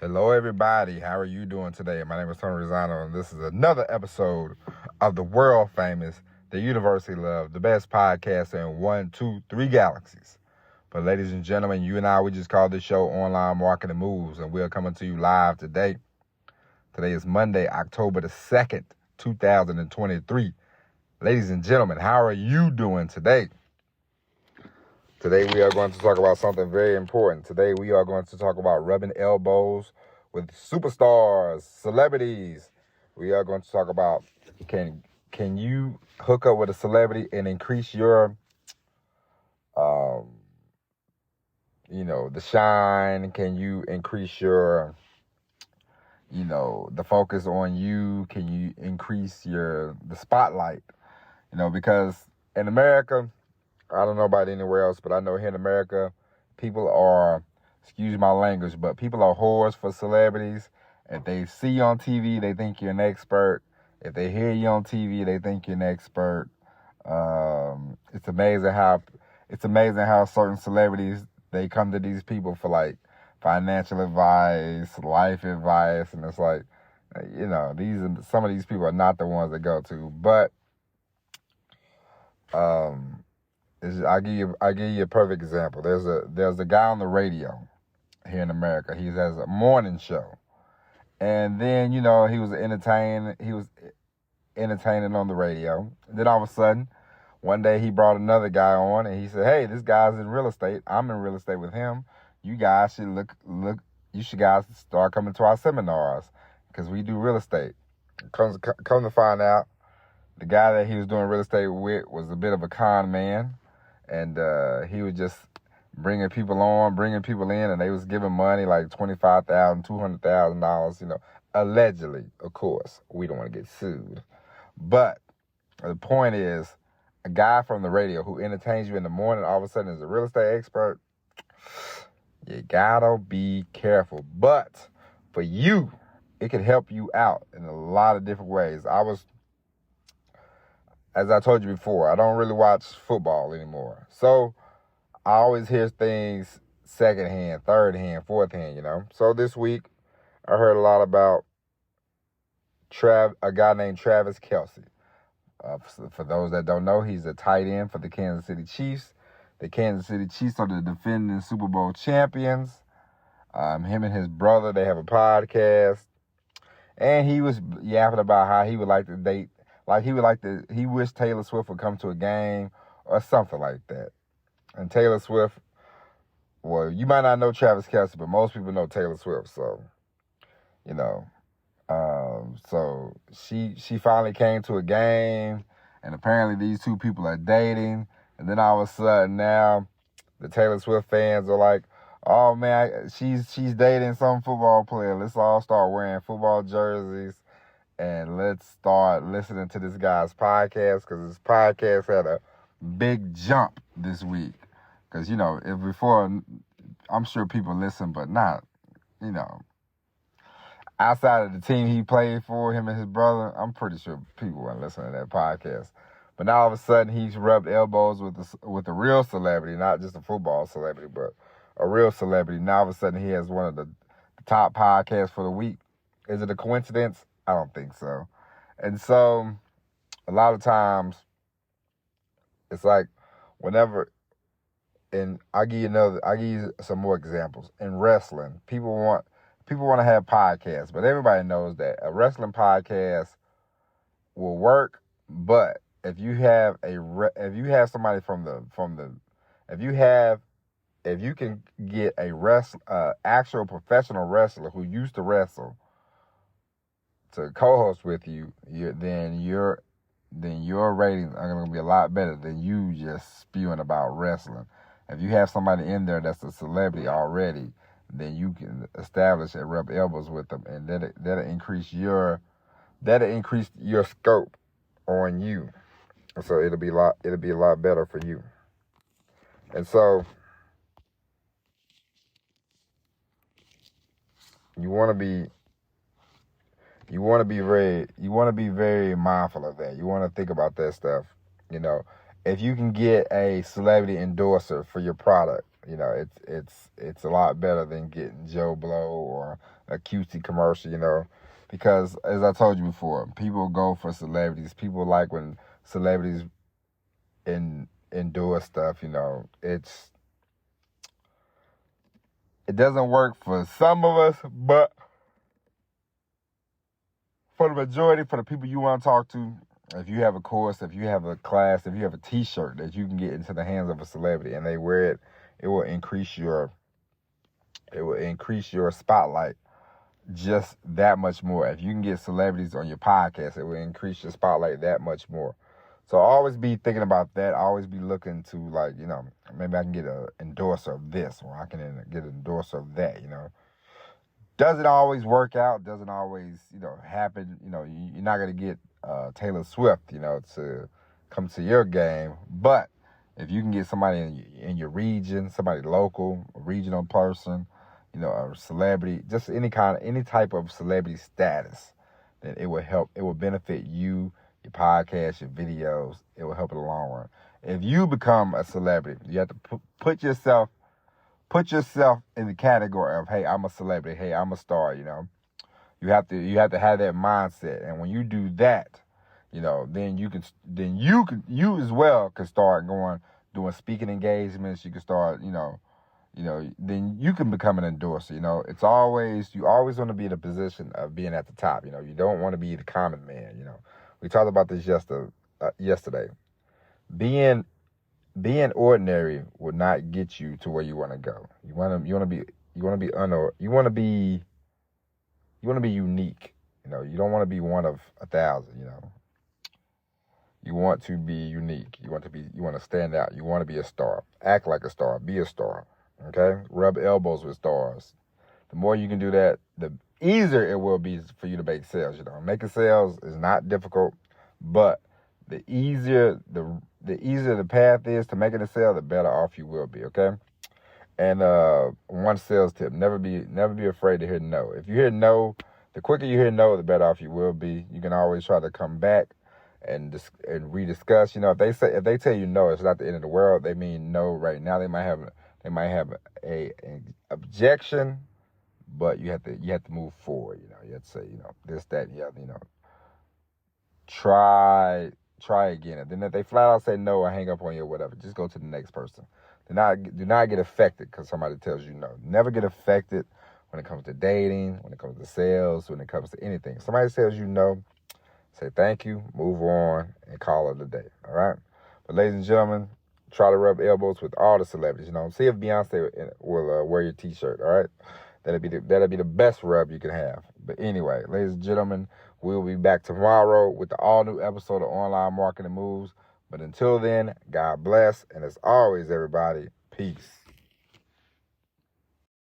Hello, everybody. How are you doing today? My name is Tony Rosano, and this is another episode of the world famous, the University Love, the best podcast in 1, 2, 3 galaxies. But ladies and gentlemen, you and I, we just call this show Online Marketing Moves, and we're coming to you live today. Today is Monday, October the 2nd, 2023. Ladies and gentlemen, how are you doing today? Today we are going to talk about something very important. Today we are going to talk about rubbing elbows with superstars, celebrities. We are going to talk about can you hook up with a celebrity and increase your the shine? Can you increase your the focus on you? Can you increase the spotlight? Because in America, I don't know about anywhere else, but I know here in America, people are, excuse my language, but people are whores for celebrities. If they see you on TV, they think you're an expert. If they hear you on TV, they think you're an expert. It's amazing how certain celebrities, they come to these people for like financial advice, life advice, and it's like, some of these people are not the ones that go to, but I give you a perfect example. There's a guy on the radio here in America. He has a morning show, and then he was entertaining on the radio. And then all of a sudden, one day he brought another guy on, and he said, "Hey, this guy's in real estate. I'm in real estate with him. You guys should look. You should guys start coming to our seminars because we do real estate." Come to find out, the guy that he was doing real estate with was a bit of a con man. And he was just bringing people in, and they was giving money like $25,000, $200,000, allegedly, of course. We don't want to get sued. But the point is, a guy from the radio who entertains you in the morning, all of a sudden is a real estate expert. You gotta be careful. But for you, it can help you out in a lot of different ways. As I told you before, I don't really watch football anymore. So I always hear things secondhand, third hand, fourth hand, So this week, I heard a lot about a guy named Travis Kelce. For those that don't know, he's a tight end for the Kansas City Chiefs. The Kansas City Chiefs are the defending Super Bowl champions. Him and his brother, they have a podcast. And he was yapping about how he would like to date. Like he wished Taylor Swift would come to a game or something like that. And Taylor Swift, well, you might not know Travis Kelce, but most people know Taylor Swift. So, so she finally came to a game, and apparently these two people are dating. And then all of a sudden now, the Taylor Swift fans are like, "Oh man, she's dating some football player. Let's all start wearing football jerseys. And let's start listening to this guy's podcast," because his podcast had a big jump this week. Because, if before, I'm sure people listen, but not, outside of the team he played for, him and his brother, I'm pretty sure people weren't listening to that podcast. But now all of a sudden, he's rubbed elbows with a real celebrity, not just a football celebrity, but a real celebrity. Now all of a sudden, he has one of the top podcasts for the week. Is it a coincidence? I don't think so. And so a lot of times it's like whenever, and I'll give you some more examples. In wrestling, people want to have podcasts, but everybody knows that a wrestling podcast will work. But if you have somebody if you can get a actual professional wrestler who used to wrestle to co-host with you, then your ratings are going to be a lot better than you just spewing about wrestling. If you have somebody in there that's a celebrity already, then you can establish and rub elbows with them, and that'll increase your scope on you. So it'll be a lot better for you. And so you want to be very mindful of that. You want to think about that stuff. If you can get a celebrity endorser for your product, You know, it's a lot better than getting Joe Blow or a cutesy commercial, you know, because as I told you before, people go for celebrities. People like when celebrities endure stuff, you know. It doesn't work for some of us, but for the majority, for the people you want to talk to, if you have a course, if you have a class, if you have a t-shirt that you can get into the hands of a celebrity and they wear it, it will increase your spotlight just that much more. If you can get celebrities on your podcast, it will increase your spotlight that much more. So always be thinking about that. Always be looking to, like, you know, maybe I can get an endorser of this, or I can get an endorser of that, you know. Doesn't always work out, doesn't always, you know, happen. You know, you're not going to get Taylor Swift, you know, to come to your game. But if you can get somebody in your region, somebody local, a regional person, you know, a celebrity, just any type of celebrity status, then it will help. It will benefit you, your podcast, your videos. It will help in the long run. If you become a celebrity, you have to put yourself in the category of, hey, I'm a celebrity. Hey, I'm a star. You know, you have to have that mindset. And when you do that, you know, then you as well can start doing speaking engagements. You can start, you know, then you can become an endorser. You know, you always want to be in a position of being at the top. You know, you don't want to be the common man. You know, we talked about this yesterday. Being ordinary will not get you to where you want to go. You want to be unique. You know, you don't want to be one of 1,000. You know, you want to be unique. You want to stand out. You want to be a star. Act like a star. Be a star. Okay, rub elbows with stars. The more you can do that, the easier it will be for you to make sales. You know, making sales is not difficult, but the easier the path is to making a sale, the better off you will be. Okay. And one sales tip: never be afraid to hear no. If you hear no, the quicker you hear no, the better off you will be. You can always try to come back and rediscuss. You know, if they tell you no, it's not the end of the world. They mean no right now. They might have an objection, but you have to move forward. You know, you have to say, you know, this, that, and the other. You know, try again. And then if they flat out say no or hang up on you or whatever, just go to the next person. Do not get affected because somebody tells you no. Never get affected when it comes to dating, when it comes to sales, when it comes to anything. If somebody tells you no, say thank you, move on, and call it a day. All right? But ladies and gentlemen, try to rub elbows with all the celebrities. You know, see if Beyonce will wear your t-shirt. All right? That'll be the best rub you can have. But anyway, ladies and gentlemen, we'll be back tomorrow with the all-new episode of Online Marketing Moves. But until then, God bless. And as always, everybody, peace.